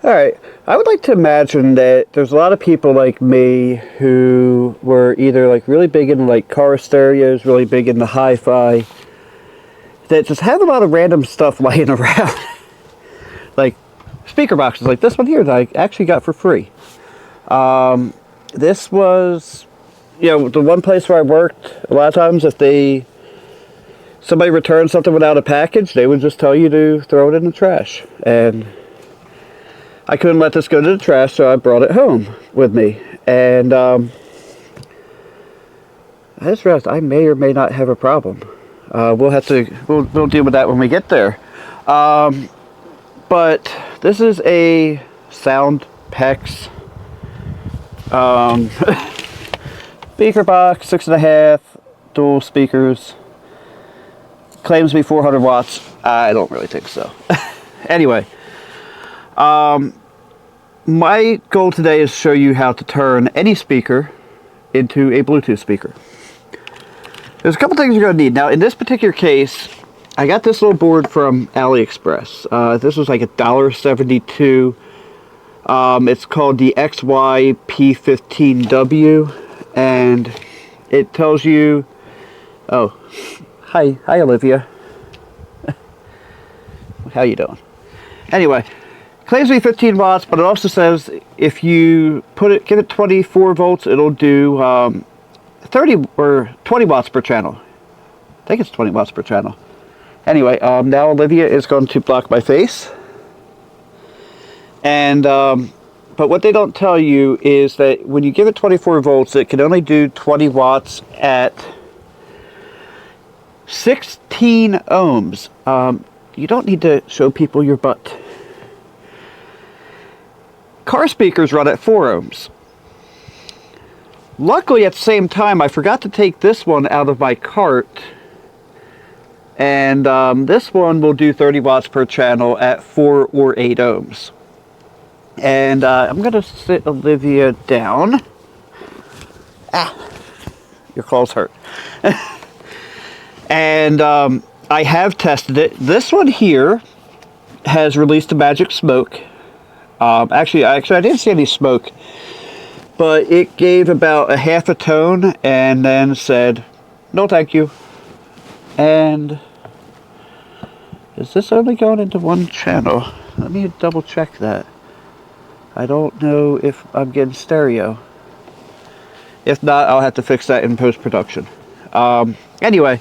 Alright, I would like to imagine that there's a lot of people like me who were either like really big in like car stereos, really big in the hi-fi, that just have a lot of random stuff lying around. Like speaker boxes like this one here that I actually got for free. This was, you know, the one place where I worked, a lot of times if somebody returned something without a package, they would just tell you to throw it in the trash. And I couldn't let this go to the trash, so I brought it home with me. And I just realized I may or may not have a problem. We'll deal with that when we get there. But this is a Sound PEX speaker box, 6.5 dual speakers. Claims to be 400 watts. I don't really think so. Anyway, my goal today is to show you how to turn any speaker into a Bluetooth speaker. There's a couple things you're going to need. Now, in this particular case, I got this little board from Aliexpress. This was like $1.72. It's called the XYP15W, and it tells you... Oh, hi Olivia. How you doing? Anyway, claims to be 15 watts, but it also says if you give it 24 volts, it'll do 30 or 20 watts per channel. I think it's 20 watts per channel. Anyway, now Olivia is going to block my face. And but what they don't tell you is that when you give it 24 volts, it can only do 20 watts at 16 ohms. You don't need to show people your butt. Car speakers run at 4 ohms. Luckily, at the same time, I forgot to take this one out of my cart. And this one will do 30 watts per channel at 4 or 8 ohms. And I'm going to sit Olivia down. Ah, your claws hurt. And I have tested it. This one here has released a magic smoke. Actually, I didn't see any smoke, but it gave about a half a tone and then said, "No, thank you." And is this only going into one channel? Let me double check that. I don't know if I'm getting stereo. If not, I'll have to fix that in post-production. Anyway,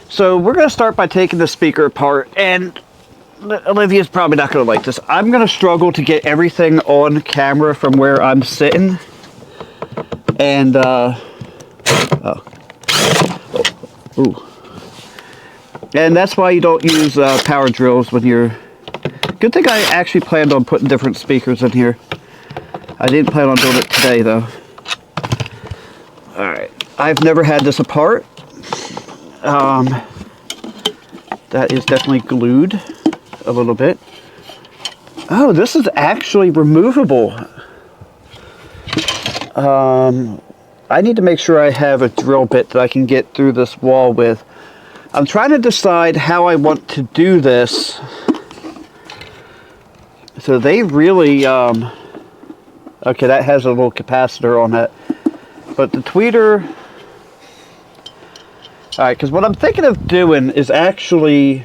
so we're going to start by taking the speaker apart, and Olivia's probably not going to like this. I'm going to struggle to get everything on camera from where I'm sitting. And, ooh. And that's why you don't use power drills when you're... Good thing I actually planned on putting different speakers in here. I didn't plan on doing it today, though. Alright. I've never had this apart. That is definitely glued a little bit. Oh, this is actually removable. I need to make sure I have a drill bit that I can get through this wall with. I'm trying to decide how I want to do this. So they really, okay, that has a little capacitor on it. But the tweeter, alright, because what I'm thinking of doing is actually,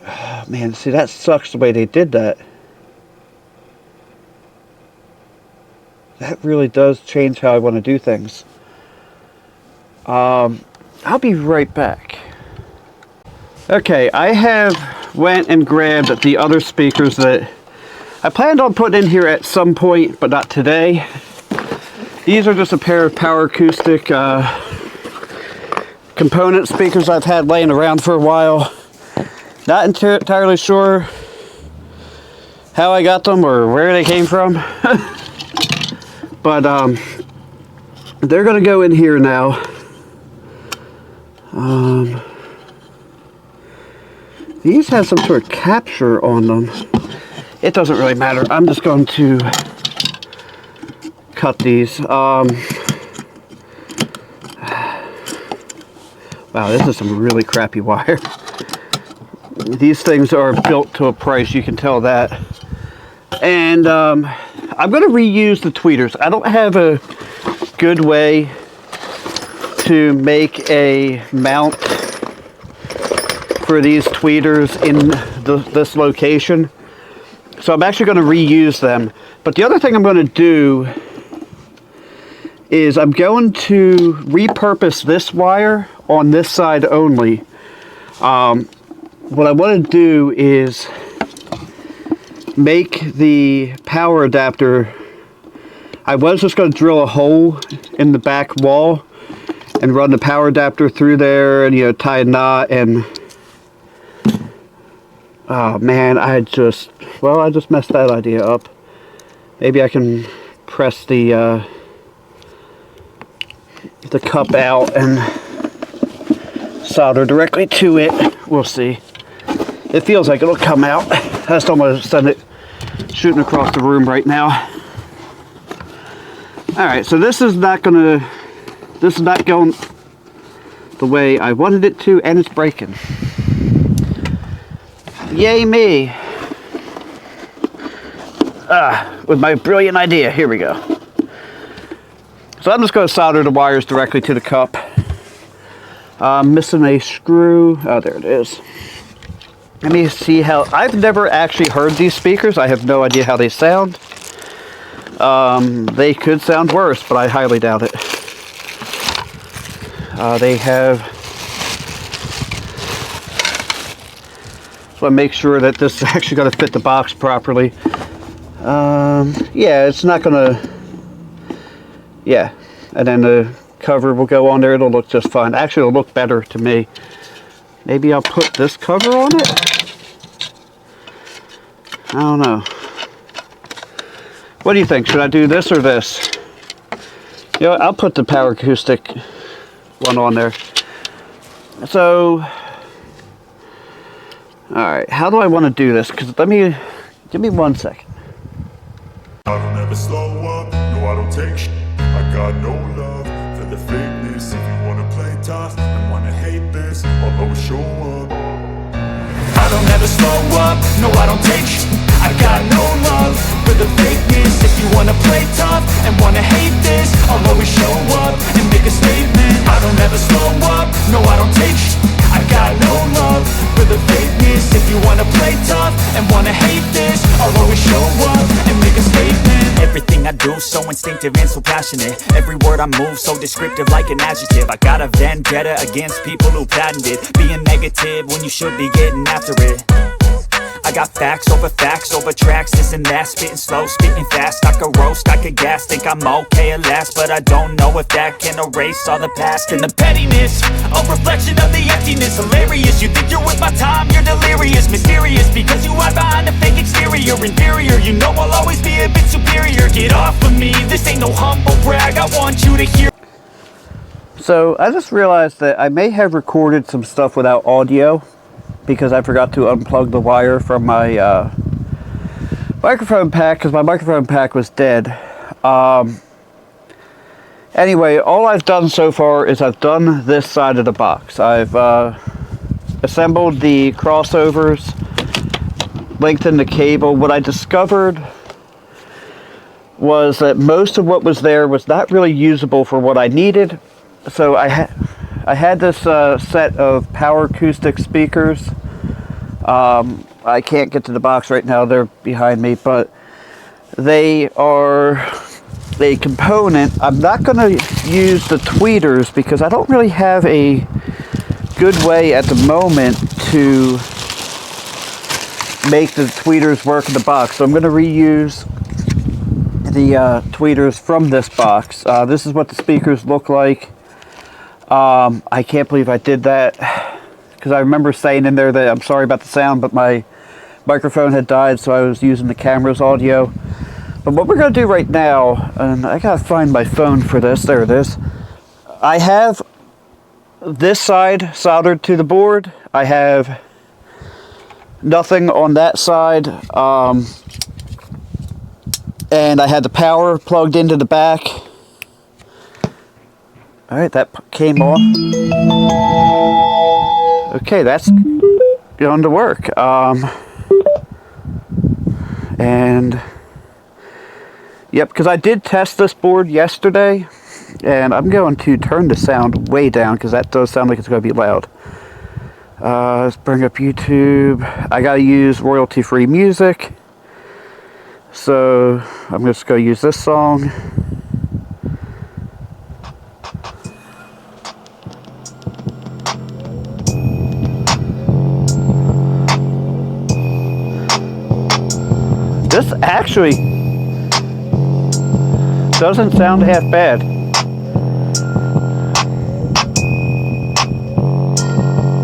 oh, man, see, that sucks the way they did that. That really does change how I want to do things. I'll be right back. Okay, I have went and grabbed the other speakers that I planned on putting in here at some point, but not today. These are just a pair of Power Acoustic component speakers I've had laying around for a while. Not entirely sure how I got them or where they came from. But they're going to go in here now. These have some sort of capture on them. It doesn't really matter. I'm just going to cut these. Wow, this is some really crappy wire. These things are built to a price, you can tell that. And I'm going to reuse the tweeters. I don't have a good way to make a mount for these tweeters in this location. So I'm actually going to reuse them. But the other thing I'm going to do is I'm going to repurpose this wire on this side only. What I want to do is make the power adapter. I was just going to drill a hole in the back wall and run the power adapter through there and, you know, tie a knot. And oh man, I just messed that idea up. Maybe I can press the cup out and solder directly to it. We'll see. It feels like it'll come out. I just don't want to send it shooting across the room right now. Alright, so this is not going the way I wanted it to, and it's breaking. Yay me! With my brilliant idea. Here we go. So I'm just going to solder the wires directly to the cup. Missing a screw. Oh, there it is. Let me see how... I've never actually heard these speakers. I have no idea how they sound. They could sound worse, but I highly doubt it. They have... So I make sure that this is actually going to fit the box properly. Yeah, it's not going to... Yeah, and then the cover will go on there. It'll look just fine. Actually, it'll look better to me. Maybe I'll put this cover on it? I don't know. What do you think? Should I do this or this? You know what? I'll put the power acoustic one on there. So, alright, how do I want to do this? Because give me 1 second. I don't ever slow up, no I don't take shit. I got no love for the fakeness. If you wanna play tough and wanna hate this, I'll always show up. I don't ever slow up, no I don't take shit. I got no love for the fakeness. If you wanna play tough and wanna hate this, I'll always show up and make a statement. I don't ever slow up, no I don't take shit. I got no love for the fakeness. If you wanna play tough and wanna hate this, I'll always show up and make a statement. Everything I do so instinctive and so passionate. Every word I move so descriptive like an adjective. I got a vendetta against people who patented being negative when you should be getting after it. I got facts over tracks, this and that. Spitting slow, spitting fast, I could roast, I could gas. Think I'm okay at last, but I don't know if that can erase all the past. And the pettiness, a reflection of the emptiness. Hilarious, you think you're with my time, you're delirious. Mysterious, because you hide behind a fake exterior. Inferior, you know I'll always be a bit superior. Get off of me, this ain't no humble brag. I want you to hear. So I just realized that I may have recorded some stuff without audio, because I forgot to unplug the wire from my microphone pack, because my microphone pack was dead. Anyway, all I've done so far is I've done this side of the box. I've assembled the crossovers, lengthened the cable. What I discovered was that most of what was there was not really usable for what I needed. So I had this set of power acoustic speakers. I can't get to the box right now, they're behind me, but they are a component. I'm not going to use the tweeters because I don't really have a good way at the moment to make the tweeters work in the box. So I'm going to reuse the tweeters from this box. This is what the speakers look like. I can't believe I did that, because I remember saying in there that I'm sorry about the sound, but my microphone had died, so I was using the camera's audio. But what we're going to do right now, and I gotta find my phone for this, there it is. I have this side soldered to the board. I have nothing on that side, and I had the power plugged into the back. Alright, that came off. Okay, that's going to work. And yep, because I did test this board yesterday, and I'm going to turn the sound way down because that does sound like it's going to be loud. Let's bring up YouTube. I gotta use royalty-free music, so I'm just gonna use this song. This actually doesn't sound half bad.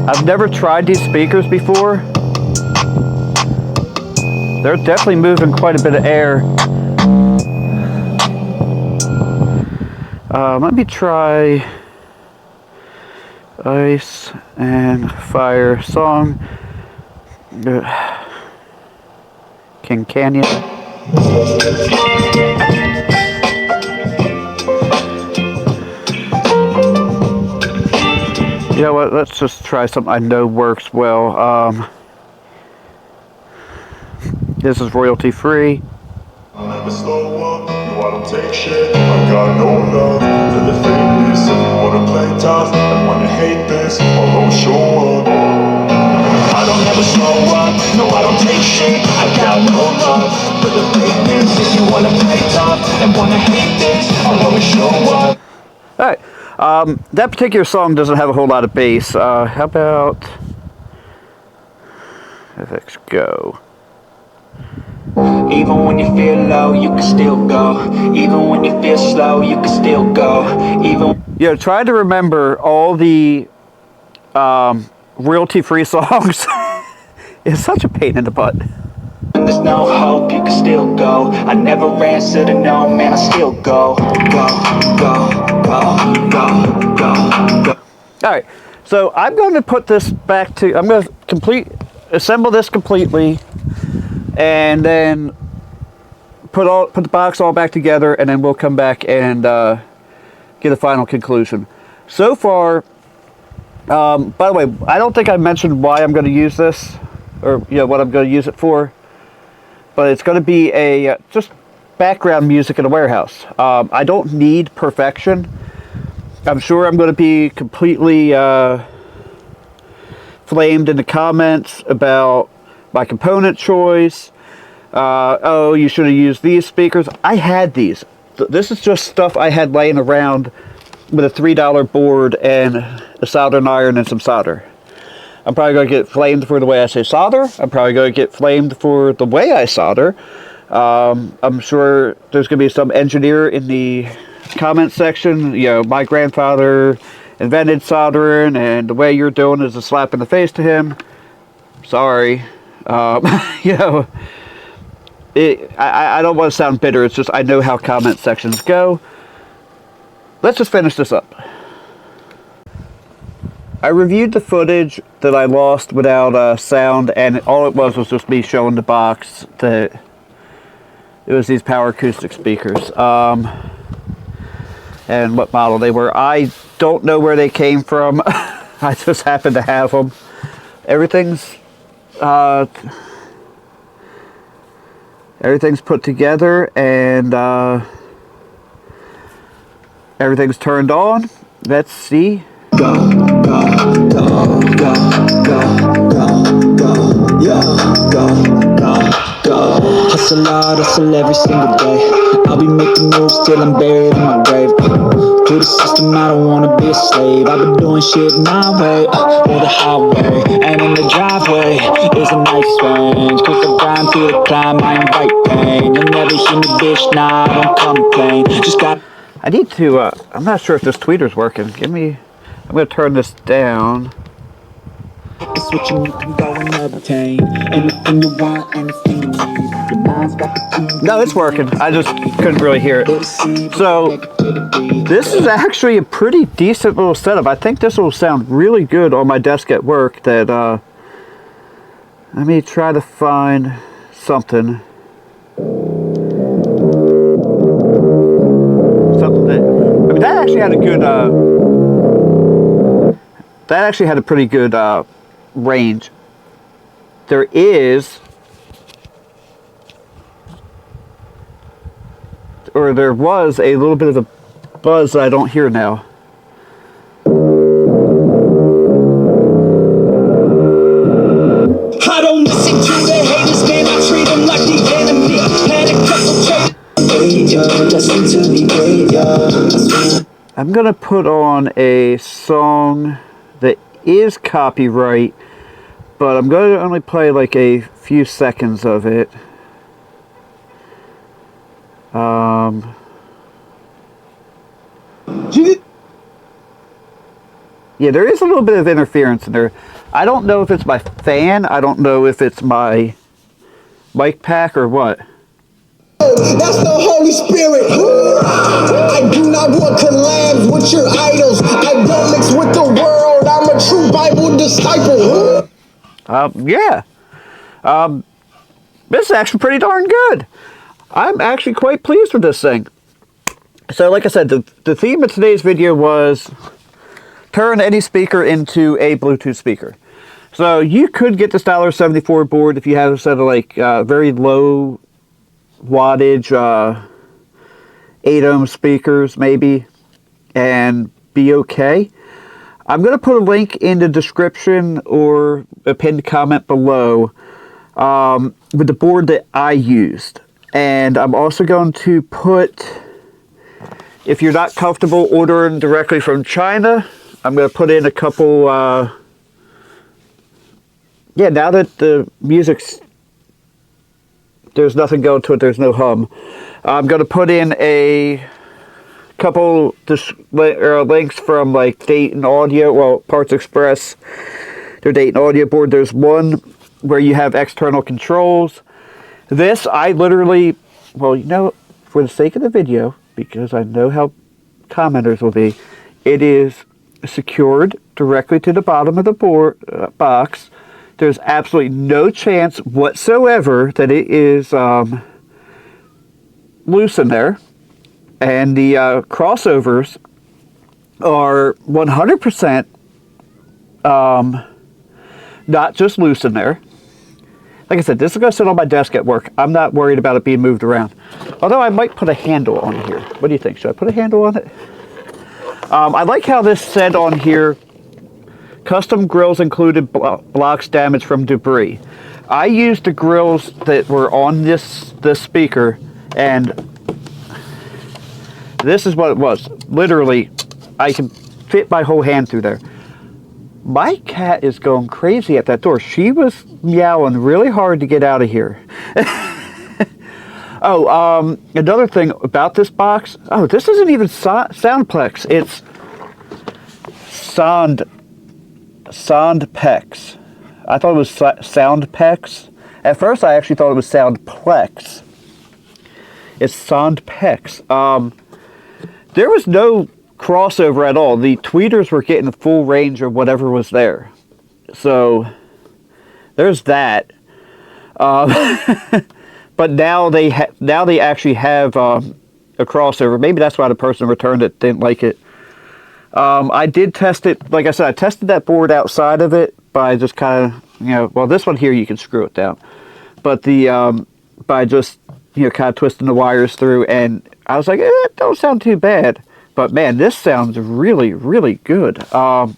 I've never tried these speakers before. They're definitely moving quite a bit of air. Let me try Ice and Fire song. King Canyon. You know what, let's just try something I know works well. This is royalty free. I'll never slow up, no I don't take shit. I've got no love for the fakeness. If you wanna play tough and wanna hate this, I'll show up. I don't ever slow up, no I don't take shit. I've got no love for the fakeness. If you wanna play tough and wanna hate this, I'll always show up. Alright, that particular song doesn't have a whole lot of bass. How about FX Go? Even when you feel low, you can still go. Even when you feel slow, you can still go. Even Try to remember all the royalty-free songs. It's such a pain in the butt. when there's no hope, you can still go. I never answer to no, man, I still go. Go, go, go, go, go, go. Alright, so I'm going to put this back to, I'm going to assemble this completely, and then put the box all back together, and then we'll come back and get a final conclusion. So far, by the way, I don't think I mentioned why I'm going to use this, or what I'm going to use it for, but it's going to be a just background music in a warehouse. I don't need perfection. I'm sure I'm going to be completely flamed in the comments about my component choice. Oh, you should have used these speakers. I had these. This is just stuff I had laying around with a $3 board and a soldering iron and some solder. I'm probably going to get flamed for the way I say solder. I'm probably going to get flamed for the way I solder. I'm sure there's going to be some engineer in the comment section. My grandfather invented soldering, and the way you're doing is a slap in the face to him. Sorry. I don't want to sound bitter. It's just I know how comment sections go. Let's just finish this up. I reviewed the footage that I lost without sound, and all it was just me showing the box that it was these power acoustic speakers. And what model they were. I don't know where they came from. I just happened to have them. Everything's put together, and everything's turned on. Let's see. Go, go, go, go, go, go, go, yeah, go, go, go. Hustle hard, hustle every single day. I'll be making moves till I'm buried in my grave. To the system, I don't wanna be a slave. I've been doing shit my way, or the highway. And in the driveway is a nice range. Cause I grind to the climb, I invite pain. You'll never hear me, bitch, nah, I don't complain. Just got I need to, I'm not sure if this tweeter's working. I'm going to turn this down. it's what you need to go and obtain. Anything you want, anything you need. Your mind's got the keys. No, it's working. I just couldn't really hear it. So, this is actually a pretty decent little setup. I think this will sound really good on my desk at work. Let me try to find something. That actually had a good, that actually had a pretty good range. there is, or there was a little bit of a buzz that I don't hear now. I don't listen to the haters, man, I treat them like the enemy. Had a couple destined to be great, yeah. I'm gonna put on a song that is copyright, but I'm gonna only play like a few seconds of it. Yeah, there is a little bit of interference in there. I don't know if it's my fan, I don't know if it's my mic pack or what. That's the Holy Spirit. I do not want collabs with your idols. I don't mix with the world. I'm a true Bible disciple. Yeah. This is actually pretty darn good. I'm actually quite pleased with this thing. So like I said, the theme of today's video was turn any speaker into a Bluetooth speaker. So you could get this $74 board if you have a set of like very low wattage 8-ohm speakers maybe, and be okay. I'm going to put a link in the description or a pinned comment below with the board that I used. And I'm also going to put, if you're not comfortable ordering directly from China, I'm going to put in a couple, yeah, now that the music's, there's nothing going to it, there's no hum, I'm going to put in a couple links from like Dayton Audio, well, Parts Express, their Dayton Audio board. There's one where you have external controls. This, I literally, well, you know, for the sake of the video, because I know how commenters will be, it is secured directly to the bottom of the board box. There's absolutely no chance whatsoever that it is loose in there. And the crossovers are 100% not just loose in there. Like I said, this is going to sit on my desk at work. I'm not worried about it being moved around. Although I might put a handle on here. What do you think? Should I put a handle on it? I like how this said on here, custom grills included blocks damaged from debris. I used the grills that were on this speaker, and this is what it was. Literally, I can fit my whole hand through there. My cat is going crazy at that door. She was meowing really hard to get out of here. Oh, another thing about this box. Oh, this isn't even Soundplex. It's Soundpex. I thought it was Soundpex. At first, I actually thought it was Soundplex. It's Soundpex. There was no crossover at all. The tweeters were getting full range of whatever was there. So, there's that. But now they actually have a crossover. Maybe that's why the person returned it didn't like it. I did test it. Like I said, I tested that board outside of it by just kind of, you know, well, this one here you can screw it down, but the by just, you know, kind of twisting the wires through, and I was like, it don't sound too bad. But man, this sounds really, really good. I'm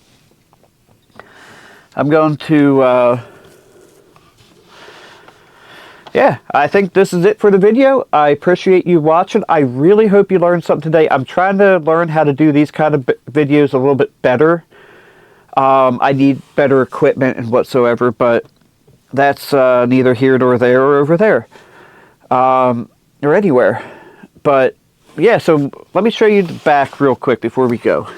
going to. Yeah, I think this is it for the video. I appreciate you watching. I really hope you learned something today. I'm trying to learn how to do these kind of videos a little bit better. I need better equipment and whatsoever, but that's neither here nor there or over there. Or anywhere. But yeah, so let me show you the back real quick before we go.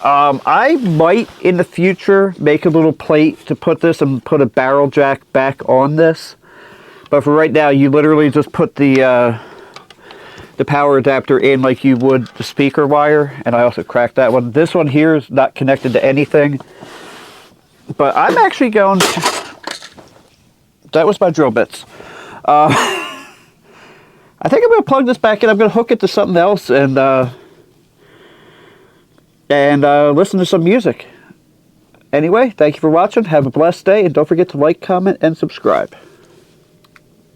I might in the future make a little plate to put this and put a barrel jack back on this. But for right now, you literally just put the power adapter in like you would the speaker wire. And I also cracked that one. This one here is not connected to anything. But I'm actually going to... That was my drill bits. I think I'm going to plug this back in. I'm going to hook it to something else and listen to some music. Anyway, thank you for watching. Have a blessed day, and don't forget to like, comment, and subscribe.